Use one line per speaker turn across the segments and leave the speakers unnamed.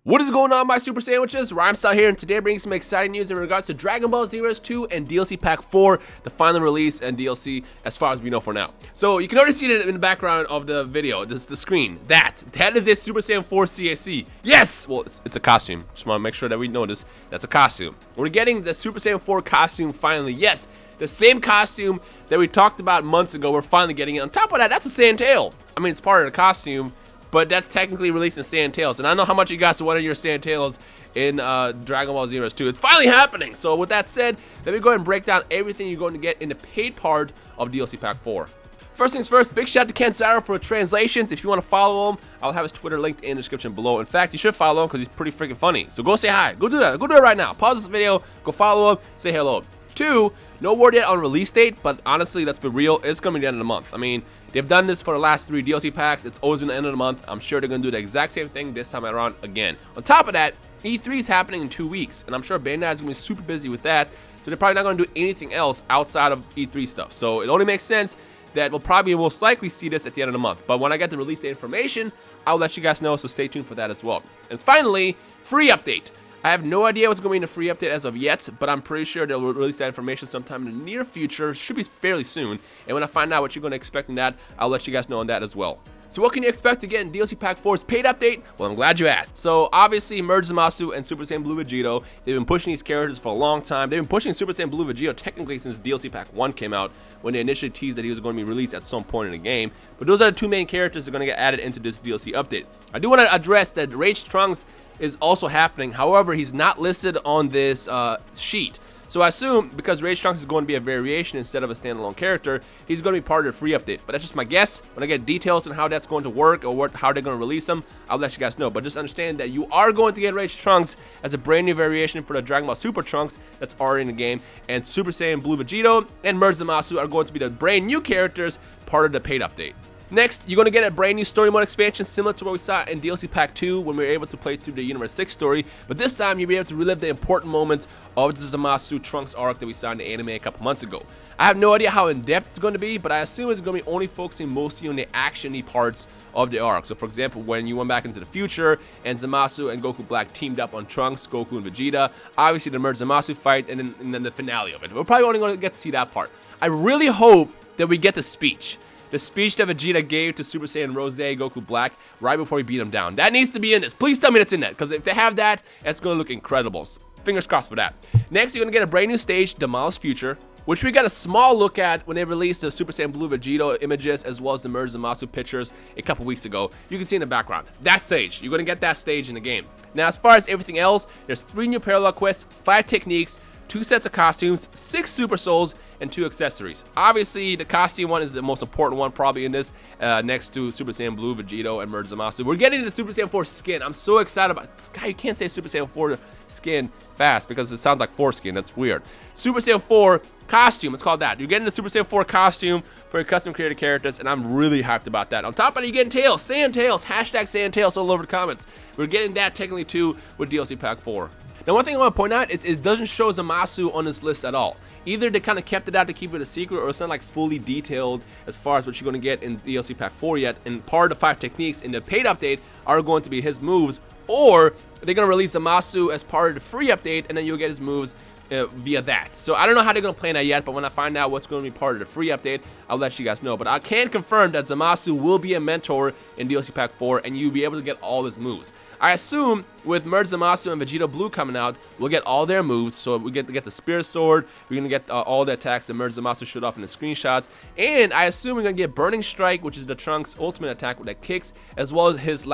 What is going on, my super sandwiches? Rhymestyle here, and today bringing some exciting news in regards to Dragon Ball Xenoverse 2 and DLC Pack 4, the final release and DLC as far as we know for now. So you can already see it in the background of the video, this is the screen. That is a Super Saiyan 4 CAC. Yes! Well, it's a costume. Just want to make sure that we notice that's a costume. We're getting the Super Saiyan 4 costume finally. Yes, the same costume that we talked about months ago, we're finally getting it. On top of that, that's a Saiyan tail. I mean, it's part of the costume, but that's technically released in Saiyan Tails. And I don't know how much you guys wanted your Saiyan Tails in Dragon Ball Xenoverse 2. It's finally happening! So with that said, let me go ahead and break down everything you're going to get in the paid part of DLC Pack 4. First things first, big shout out to Kansaro for translations. If you want to follow him, I'll have his Twitter linked in the description below. In fact, you should follow him because he's pretty freaking funny. So go say hi. Go do that. Go do it right now. Pause this video, go follow him, say hello. 2, no word yet on release date, but honestly, let's be real, it's going to be the end of the month. I mean, they've done this for the last 3 DLC packs. It's always been the end of the month. I'm sure they're going to do the exact same thing this time around again. On top of that, E3 is happening in 2 weeks, and I'm sure Bandai is going to be super busy with that, so they're probably not going to do anything else outside of E3 stuff. So it only makes sense that we'll probably most likely see this at the end of the month. But when I get the release date information, I'll let you guys know, so stay tuned for that as well. And finally, free update. I have no idea what's going to be in the free update as of yet, but I'm pretty sure they'll release that information sometime in the near future. Should be fairly soon. And when I find out what you're going to expect in that, I'll let you guys know on that as well. So what can you expect to get in DLC Pack 4's paid update? Well, I'm glad you asked. So obviously, Merge Zamasu and Super Saiyan Blue Vegito, they've been pushing these characters for a long time. They've been pushing Super Saiyan Blue Vegito technically since DLC Pack 1 came out, when they initially teased that he was going to be released at some point in the game. But those are the 2 main characters that are going to get added into this DLC update. I do want to address that Rage Trunks is also happening. However, he's not listed on this sheet. So I assume because Rage Trunks is going to be a variation instead of a standalone character, he's going to be part of the free update. But that's just my guess. When I get details on how that's going to work or how they're going to release them, I'll let you guys know. But just understand that you are going to get Rage Trunks as a brand new variation for the Dragon Ball Super Trunks that's already in the game. And Super Saiyan Blue Vegito and Merge Zamasu are going to be the brand new characters part of the paid update. Next, you're going to get a brand new story mode expansion similar to what we saw in DLC Pack 2 when we were able to play through the Universe 6 story, but this time you'll be able to relive the important moments of the Zamasu Trunks arc that we saw in the anime a couple months ago. I have no idea how in-depth it's going to be, but I assume it's going to be only focusing mostly on the action-y parts of the arc. So for example, when you went back into the future and Zamasu and Goku Black teamed up on Trunks, Goku and Vegeta, obviously the Merge Zamasu fight, and then the finale of it. We're probably only going to get to see that part. I really hope that we get the speech. The speech that Vegeta gave to Super Saiyan Rose Goku Black right before he beat him down. That needs to be in this. Please tell me that's in that, because if they have that, it's going to look incredible. Fingers crossed for that. Next, you're going to get a brand new stage, Demolished Future, which we got a small look at when they released the Super Saiyan Blue Vegito images as well as the Merge Zamasu pictures a couple weeks ago. You can see in the background. That stage. You're going to get that stage in the game. Now, as far as everything else, there's 3 new parallel quests, 5 techniques, 2 sets of costumes, 6 Super Souls, and 2 accessories. Obviously, the costume one is the most important one probably in this, next to Super Saiyan Blue, Vegito, and Merge Zamasu. We're getting the Super Saiyan 4 skin. I'm so excited about it. God, you can't say Super Saiyan 4 skin fast because it sounds like foreskin. That's weird. Super Saiyan 4 costume, it's called that. You're getting the Super Saiyan 4 costume for your custom created characters, and I'm really hyped about that. On top of that, you're getting Tails, Saiyan Tails, hashtag Saiyan Tails all over the comments. We're getting that technically too with DLC Pack 4. Now, one thing I want to point out is it doesn't show Zamasu on this list at all. Either they kind of kept it out to keep it a secret, or it's not like fully detailed as far as what you're going to get in DLC Pack 4 yet. And part of the 5 techniques in the paid update are going to be his moves, or they're going to release Zamasu as part of the free update, and then you'll get his moves via that. So I don't know how they're going to plan that yet, but when I find out what's going to be part of the free update, I'll let you guys know. But I can confirm that Zamasu will be a mentor in DLC Pack 4, and you'll be able to get all his moves. I assume with Merge Zamasu and Vegeta Blue coming out, we'll get all their moves. So we get to get the Spirit Sword, we're going to get all the attacks that Merge Zamasu showed off in the screenshots, and I assume we're going to get Burning Strike, which is the Trunks' ultimate attack that kicks, as well as his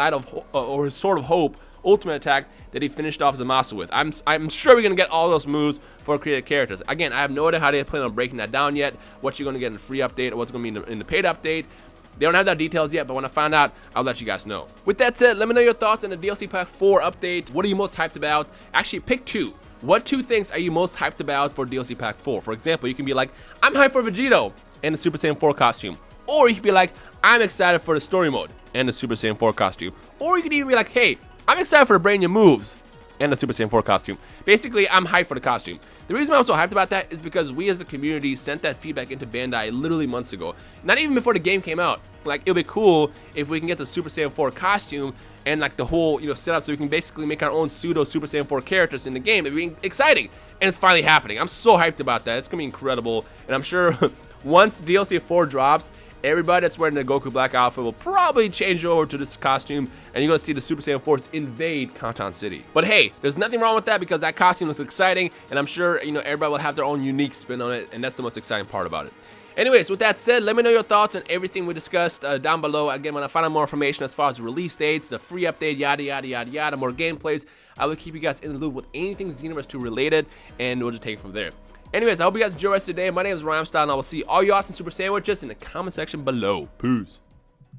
or his Sword of Hope ultimate attack that he finished off Zamasu with. I'm sure we're going to get all those moves for created characters. Again, I have no idea how they plan on breaking that down yet, what you're going to get in the free update or what's going to be in the paid update. They don't have that details yet, but when I find out, I'll let you guys know. With that said, let me know your thoughts on the DLC Pack 4 update. What are you most hyped about? Actually, pick 2. What 2 things are you most hyped about for DLC Pack 4? For example, you can be like, I'm hyped for Vegito and the Super Saiyan 4 costume. Or you can be like, I'm excited for the story mode and the Super Saiyan 4 costume. Or you can even be like, hey, I'm excited for the brand new moves and the Super Saiyan 4 costume. Basically, I'm hyped for the costume. The reason I'm so hyped about that is because we as a community sent that feedback into Bandai literally months ago. Not even before the game came out. Like, it'll be cool if we can get the Super Saiyan 4 costume and like the whole setup, so we can basically make our own pseudo Super Saiyan 4 characters in the game. It'd be exciting, and it's finally happening. I'm so hyped about that. It's gonna be incredible, and I'm sure once DLC 4 drops, everybody that's wearing the Goku Black outfit will probably change over to this costume, and you're gonna see the Super Saiyan Force invade Kantan City. But hey, there's nothing wrong with that because that costume looks exciting, and I'm sure everybody will have their own unique spin on it, and that's the most exciting part about it. Anyways, with that said, let me know your thoughts on everything we discussed down below. Again, when I find out more information as far as release dates, the free update, yada yada yada yada, more gameplays, I will keep you guys in the loop with anything Xenoverse 2 related, and we'll just take it from there. Anyways, I hope you guys enjoy the rest of the day. My name is Rhymestyle, and I will see all you awesome Super Sandwiches in the comment section below. Peace.